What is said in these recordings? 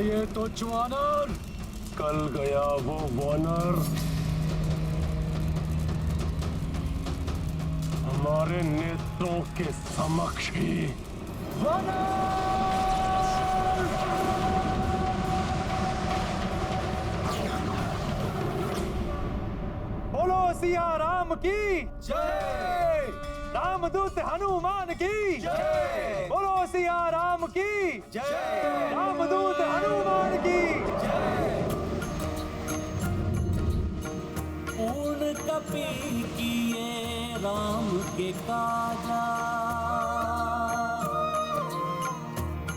ये तो च्वानर, कल गया वो वानर। हमारे नेत्रों के समक्ष ही बोलो सिया राम की जय, रामदूत हनुमान की जय। बोलो सिया राम की जय, रामदूत हनुमान की जय। पूर्ण कपि किए राम के काजा,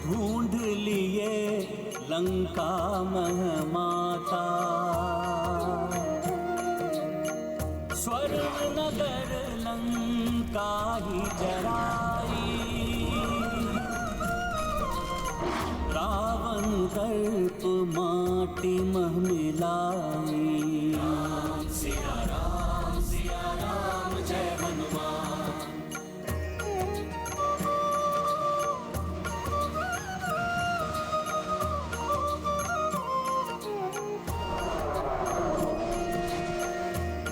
ढूंढ लिए लंका महमाता। स्वर्ग नगर लंका ही जराई, रावण दर्प माटी मह मिलाई। सिया राम जय हनुमान।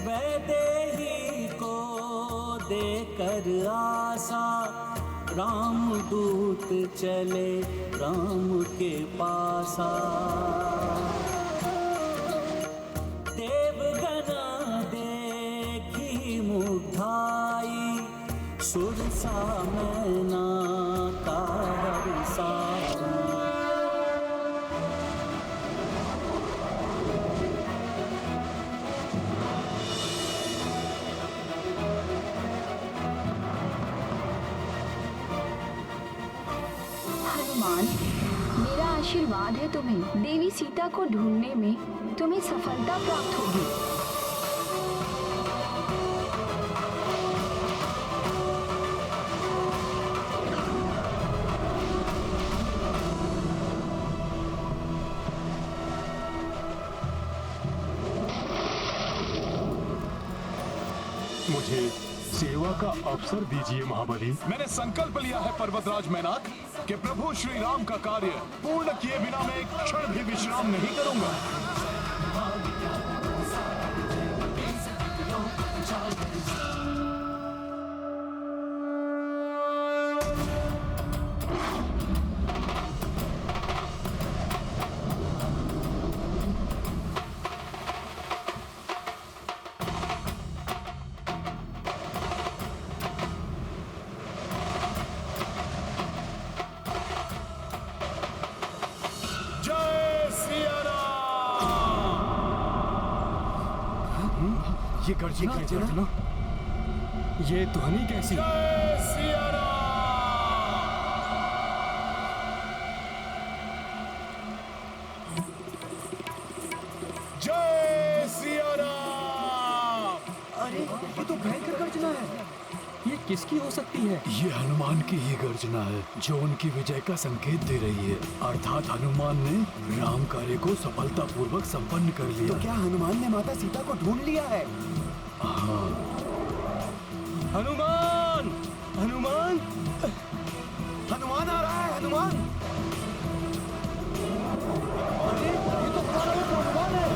वैदेही को देकर आशा, रामदूत चले राम के पासा। देवगना देखी मुग्धाई, सुरसा मैना का हर्षा। हनुमान, मेरा आशीर्वाद है तुम्हें। देवी सीता को ढूंढने में तुम्हें सफलता प्राप्त होगी। मुझे सेवा का अवसर दीजिए महाबली। मैंने संकल्प लिया है पर्वतराज मैनाक कि प्रभु श्री राम का कार्य पूर्ण किए बिना मैं एक क्षण भी विश्राम नहीं करूंगा। ये गर्जना, ये ध्वनि कैसी? जय सिया राम। जय सिया राम। अरे ये तो भयंकर गर्जना है। ये किसकी हो सकती है? ये हनुमान की ही गर्जना है, जो उनकी विजय का संकेत दे रही है। अर्थात हनुमान ने राम कार्य को सफलतापूर्वक संपन्न कर लिया। तो क्या हनुमान ने माता सीता को ढूंढ लिया है? हाँ। हनुमान, हनुमान, हनुमान आ रहा है। हनुमान, अरे ये तो हनुमान है।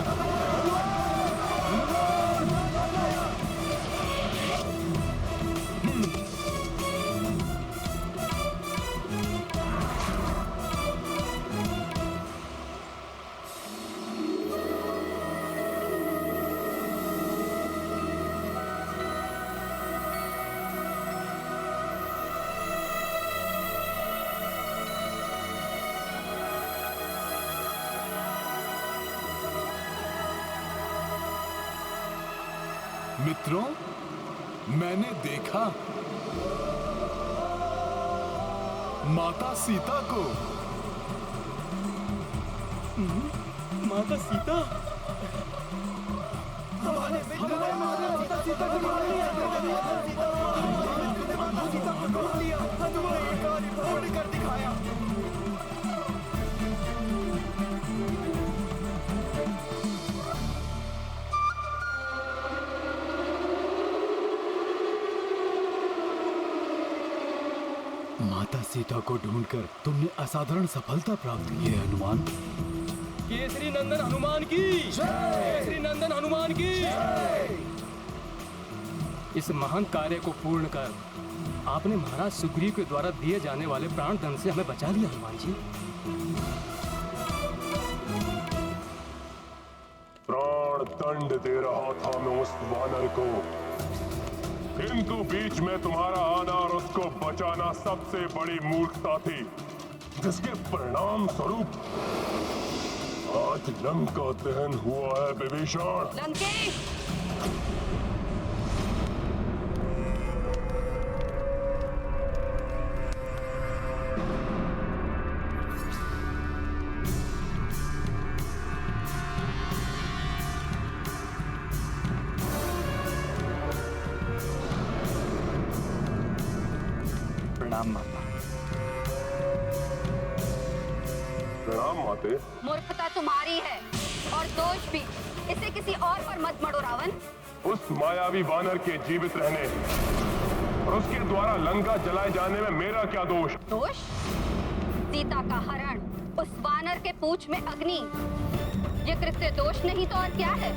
मित्रों, मैंने देखा माता सीता को। माता सीता, माता सीता को ढूंढ लिया। सीता को ढूंढ लिया। हनुमान एक कार्य पूर्ण कर दिखाया। माता सीता को ढूंढकर तुमने असाधारण सफलता प्राप्त की है हनुमान। केसरी नंदन हनुमान की केसरी नंदन हनुमान की। इस महान कार्य को पूर्ण कर आपने महाराज सुग्रीव के द्वारा दिए जाने वाले प्राण दंड से हमें बचा लिया हनुमान जी। प्राण दंड दे रहा था मैं उस वानर को, किंतु बीच में तुम्हारा आना और उसको बचाना सबसे बड़ी मूर्खता थी, जिसके परिणाम स्वरूप आज लंका दहन हुआ है विभीषण। लंकेश, प्रणाम माता। प्रणाम माते। मूर्खता तुम्हारी है और दोष भी। इसे किसी और पर मत मढ़ो रावण। उस मायावी वानर के जीवित रहने और उसके द्वारा लंका जलाए जाने में मेरा क्या दोष? दोष? सीता का हरण, उस वानर के पूंछ में अग्नि, ये कृत्य दोष नहीं तो और क्या है?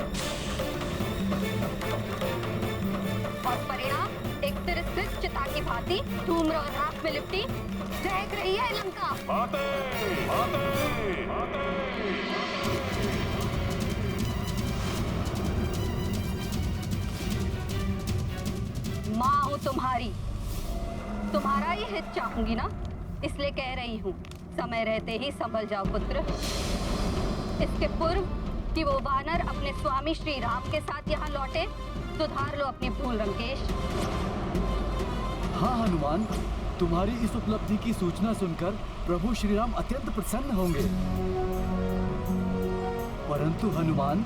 और परिणाम एक तिरस्कृत चिता की भांति धूम्र और राख में लिपटी दहक रही है लंका। माते, माते, माते। माँ हूँ तुम्हारी, तुम्हारा ही हित चाहूंगी ना, इसलिए कह रही हूँ समय रहते ही संभल जाओ पुत्र। इसके पूर्व कि वो वानर अपने स्वामी श्री राम के साथ यहाँ लौटे, सुधार लो अपनी भूल लंकेश। हाँ हनुमान, तुम्हारी इस उपलब्धि की सूचना सुनकर प्रभु श्री राम अत्यंत प्रसन्न होंगे। परंतु हनुमान,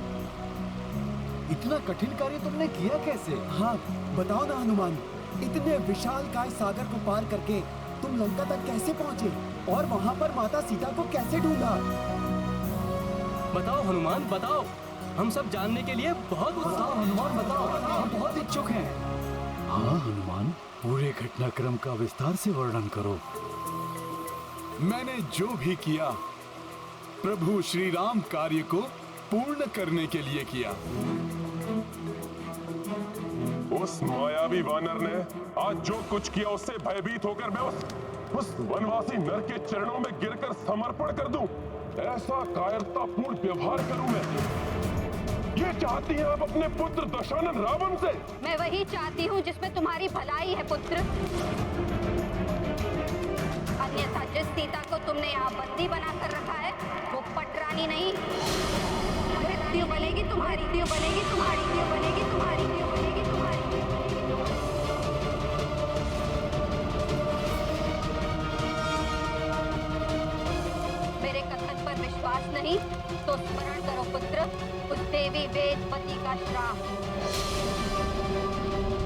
इतना कठिन कार्य तुमने किया कैसे? हाँ बताओ ना हनुमान, इतने विशाल काय सागर को पार करके तुम लंका तक कैसे पहुँचे और वहाँ पर माता सीता को कैसे ढूंढा? बताओ हनुमान, बताओ, हम सब जानने के लिए बहुत बताओ हनुमान, बताओ, हम बहुत इच्छुक हैं। हाँ हनुमान, पूरे घटनाक्रम का विस्तार से वर्णन करो। मैंने जो भी किया प्रभु श्री राम कार्य को पूर्ण करने के लिए किया। उस मायावी वानर ने आज जो कुछ किया उससे भयभीत होकर मैं उस वनवासी नर के चरणों में गिरकर समर्पण कर दूं, ऐसा कायरतापूर्ण व्यवहार करूं मैं? ये चाहती हैं आप अपने पुत्र दशानन रावण से? मैं वही चाहती हूँ जिसमें तुम्हारी भलाई है पुत्र। अन्यथा जिस सीता को तुमने यहाँ बंदी बनाकर रखा है वो पटरानी नहीं, मृत्यु बनेगी तुम्हारी, मृत्यु बनेगी तुम्हारी, मृत्यु बनेगी तुम्हारी, मृत्यु बनेगी तुम्हारी। मेरे कथन पर विश्वास नहीं तो स्मरण करो पुत्र उस देवी वेदवती का श्राप।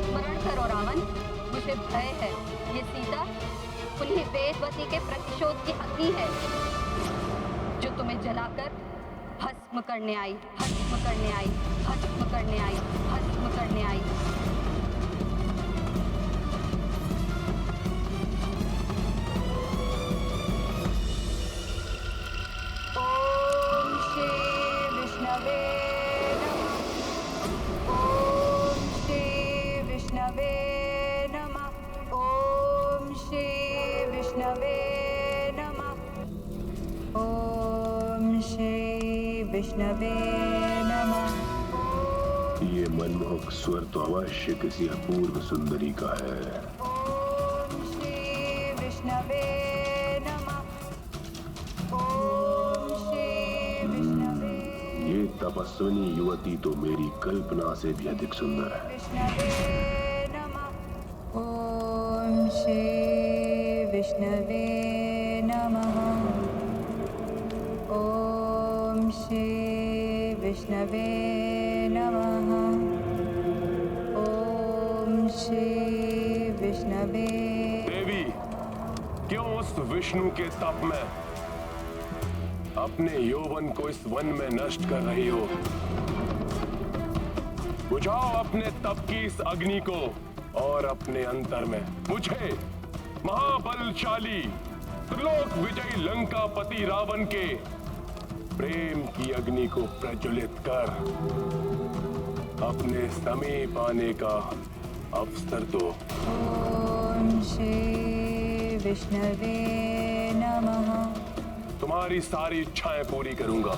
स्मरण करो रावण, मुझे भय है ये सीता उन्हीं वेदवती के प्रतिशोध की अग्नि है जो तुम्हें जलाकर भस्म करने आई, भस्म करने आई, भस्म करने आई, भस्म करने आई। ओम श्री विष्णवे नमः। ओम श्री विष्णवे नमः। ओम श्री विष्णवे नमः। ओम श्री विष्णवे नमः। ये मनमोहक स्वर तो अवश्य किसी अपूर्व सुंदरी का है। ओम श्री विष्णवे नमः। ओम श्री विष्णवे। ये तपस्विनी युवती तो मेरी कल्पना से भी अधिक सुंदर है। विष्णवे नमः। ओम श्री विष्णवे नमः। ओम श्री विष्णवे नमः। ओम श्री विष्णवे। देवी, क्यों उस विष्णु के तप में अपने यौवन को इस वन में नष्ट कर रही हो? बुझाओ अपने तप की इस अग्नि को और अपने अंतर में मुझे महाबलशाली त्रिलोक विजयी लंकापति रावण के प्रेम की अग्नि को प्रज्वलित कर अपने समीप आने का अवसर दो। ओम श्री विष्णवे नमः। तुम्हारी सारी इच्छाएं पूरी करूंगा।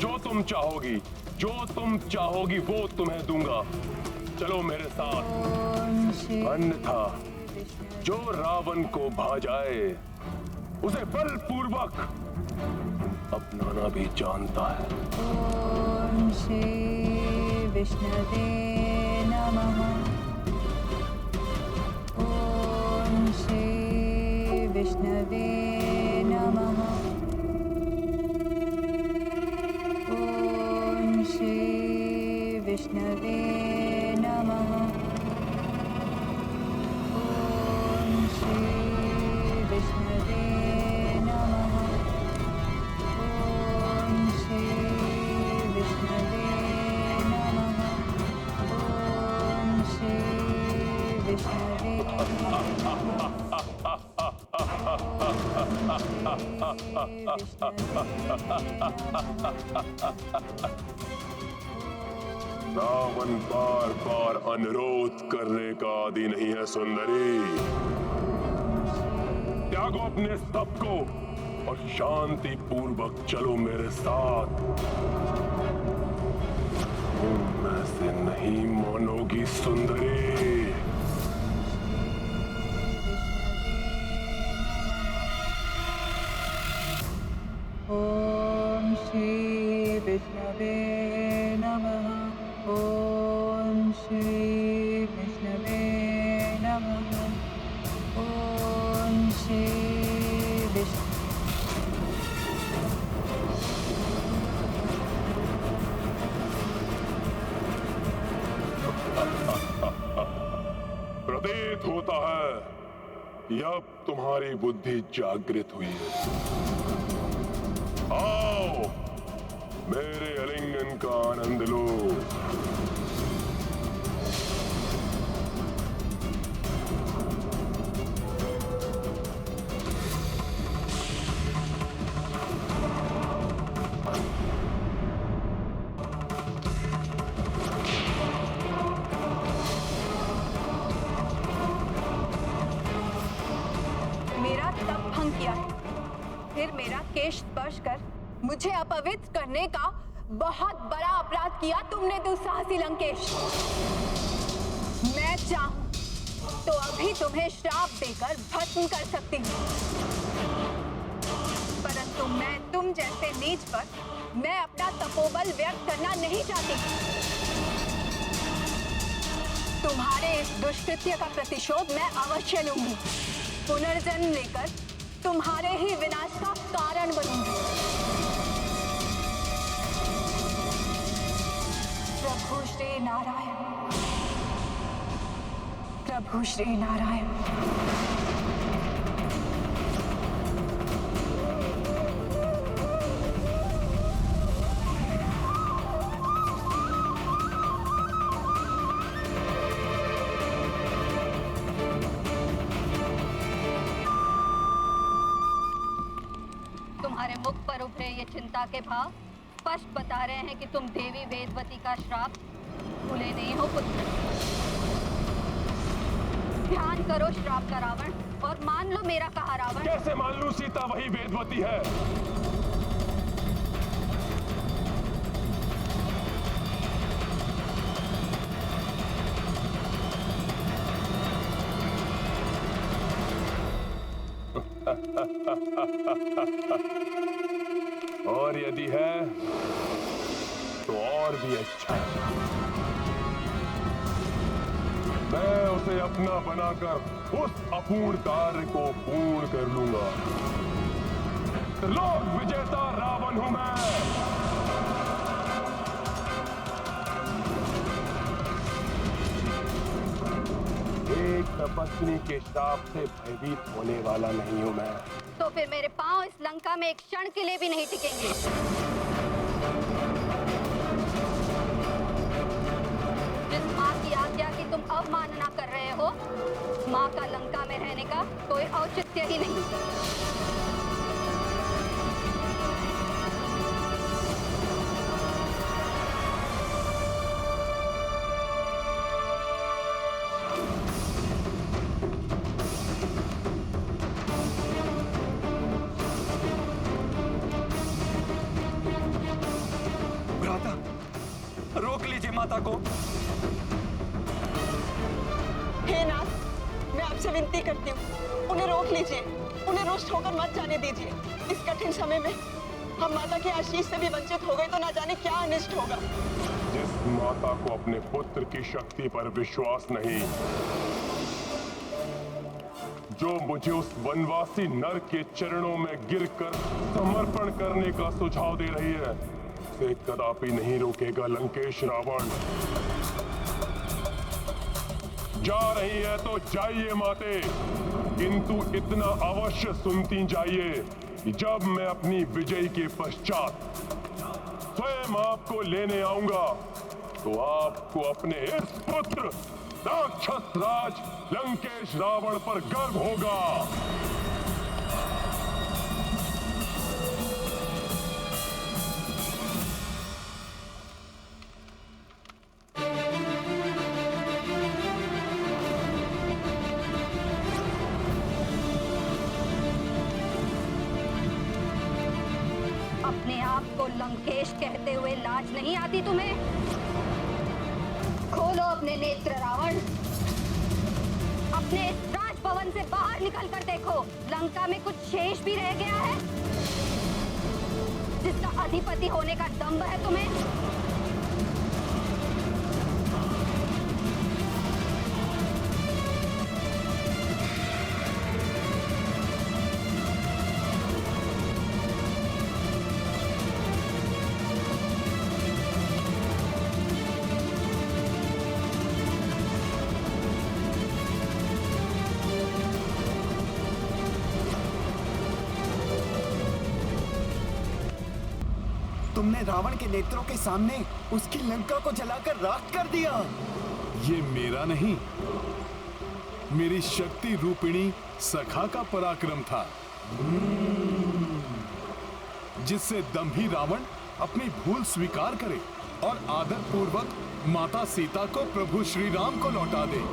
जो तुम चाहोगी, जो तुम चाहोगी वो तुम्हें दूंगा। चलो मेरे साथ, अन्यथा जो रावण को भा जाए उसे बलपूर्वक अपनाना भी जानता है। ओम श्री विष्णवे नमः। ओम श्री विष्णवे नमः। ओम श्री विष्णवे नमः। ओम श्री विष्णवे नमः। ओम श्री विष्णवे नमः। ओम श्री विष्णवे रावण बार बार अनुरोध करने का आदि नहीं है सुंदरी। त्यागो अपने स्तब को और शांति पूर्वक चलो मेरे साथ। तुम ऐसे नहीं मानोगी सुंदरी। ओम श्री विष्णवे नमः। ओम श्री विष्णवे नमः। ओम श्री विष्णु प्रतीत होता है कि अब तुम्हारी बुद्धि जागृत हुई है। आओ मेरे आलिंगन का आनंद लो। मेरा तप भंग किया है, फिर मेरा केश स्पर्श कर मुझे अपवित्र करने का बहुत बड़ा अपराध किया तुमने दुस्साहसी लंकेश। मैं चाहूं तो अभी तुम्हें श्राप देकर भस्म कर सकती हूँ, परंतु मैं तुम जैसे नीच पर मैं अपना तपोबल व्यक्त करना नहीं चाहती। तुम्हारे इस दुष्कृत्य का प्रतिशोध मैं अवश्य लूंगी। पुनर्जन्म लेकर तुम्हारे ही विनाश का कारण बनूंगी। प्रभु श्री नारायण, प्रभु श्री नारायण। तुम्हारे मुख पर उभरे ये चिंता के भाव स्पष्ट बता रहे हैं कि तुम देवी वेदवती का श्राप भूले नहीं हो पुत्र। ध्यान करो श्राप का रावण और मान लो मेरा कहा रावण। कैसे मान लूं? सीता वही वेदवती है। और यदि है तो और भी अच्छा है। मैं उसे अपना बनाकर उस अपूर्ण कार्य को पूर्ण कर लूंगा। लोक विजेता रावण हूं मैं। एक तपस्वी के श्राप से भयभीत होने वाला नहीं हूं मैं। तो फिर मेरे पांव इस लंका में एक क्षण के लिए भी नहीं टिकेंगे। जिस माँ की आज्ञा की तुम अवमानना कर रहे हो, माँ का लंका में रहने का कोई औचित्य ही नहीं। रोक लीजिए माता को। हे नाथ, मैं आपसे विनती करती हूँ, उन्हें रोक लीजिए, उन्हें रुष्ट होकर मत जाने दीजिए। इस कठिन समय में हम माता के आशीष से भी वंचित हो गए तो ना जाने क्या अनिष्ट होगा। जिस माता को अपने पुत्र की शक्ति पर विश्वास नहीं, जो मुझे उस वनवासी नर के चरणों में गिरकर समर्पण करने का सुझाव दे रही है, उसे कदापि नहीं रोकेगा लंकेश रावण। जा रही है तो जाइए माते, किंतु इतना अवश्य सुनती जाइए कि जब मैं अपनी विजय के पश्चात स्वयं आपको लेने आऊंगा तो आपको अपने इस पुत्र राक्षस राज लंकेश रावण पर गर्व होगा। अपने आप को लंकेश कहते हुए लाज नहीं आती तुम्हें? खोलो अपने नेत्र रावण, अपने राजभवन से बाहर निकल कर देखो, लंका में कुछ शेष भी रह गया है जिसका अधिपति होने का दम्भ है तुम्हें? तुमने रावण के नेत्रों के सामने उसकी लंका को जलाकर राख कर दिया। ये मेरा नहीं, मेरी शक्ति रूपिणी सखा का पराक्रम था, जिससे दंभी रावण अपनी भूल स्वीकार करे और आदर पूर्वक माता सीता को प्रभु श्री राम को लौटा दे।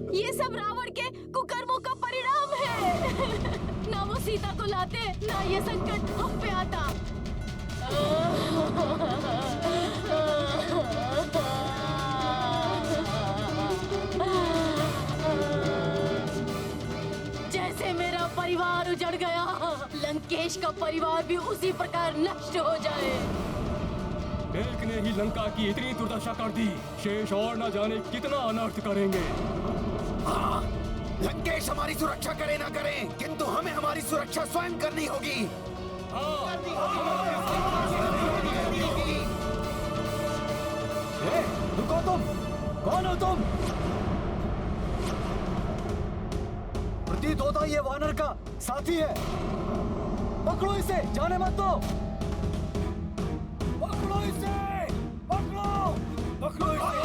ये सब रावण के कुकर्मों का परिणाम है। ना वो सीता को लाते, ना ये संकट हम पे आता। जैसे मेरा परिवार उजड़ गया, लंकेश का परिवार भी उसी प्रकार नष्ट हो जाए। मेघ ने ही लंका की इतनी दुर्दशा कर दी, शेष और न जाने कितना अनर्थ करेंगे। हाँ, लंकेश हमारी सुरक्षा करे ना करे, किंतु हमें हमारी सुरक्षा स्वयं करनी होगी। रुको तुम, कौन हो तुम? प्रतीत होता ये वानर का साथी है। पकड़ो इसे, जाने मत दो। पकड़ो इसे, पकड़ो, पकड़ो इसे,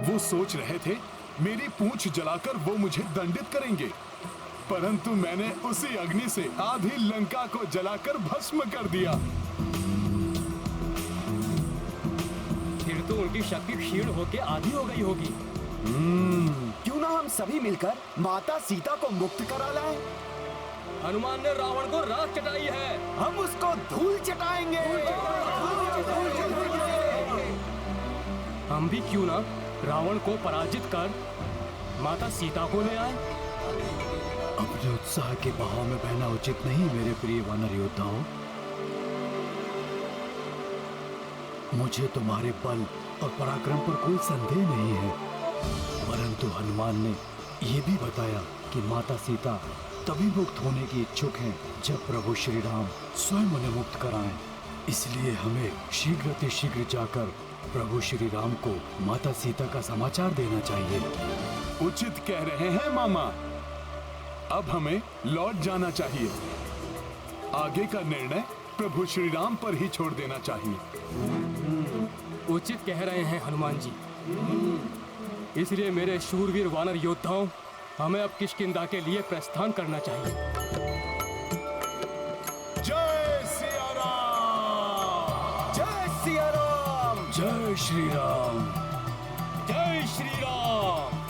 वो सोच रहे थे मेरी पूंछ जलाकर वो मुझे दंडित करेंगे, परंतु मैंने उसी अग्नि से आधी लंका को जलाकर भस्म कर दिया। फिर तो उनकी शक्ति क्षीण होकर आधी हो गई होगी। क्यों ना हम सभी मिलकर माता सीता को मुक्त करा लाएं? हनुमान ने रावण को राख चटाई है, हम उसको धूल चटाएंगे। हम भी क्यों ना रावण को पराजित कर माता सीता को ले आए। अपने उत्साह के बहाव में बहना उचित नहीं मेरे प्रिय वानर योद्धाओं। मुझे तुम्हारे बल और पराक्रम पर कोई संदेह नहीं है, परंतु हनुमान ने यह भी बताया कि माता सीता तभी मुक्त होने की इच्छुक हैं जब प्रभु श्री राम स्वयं उन्हें मुक्त कराएं। इसलिए हमें शीघ्र जाकर प्रभु श्री राम को माता सीता का समाचार देना चाहिए। उचित कह रहे हैं मामा। अब हमें लौट जाना चाहिए। आगे का निर्णय प्रभु श्री राम पर ही छोड़ देना चाहिए। उचित कह रहे हैं हनुमान जी। इसलिए मेरे शूरवीर वानर योद्धाओं, हमें अब किष्किंधा के लिए प्रस्थान करना चाहिए। जय सिया राम! जय सिया राम! जय श्री राम! जय श्री राम!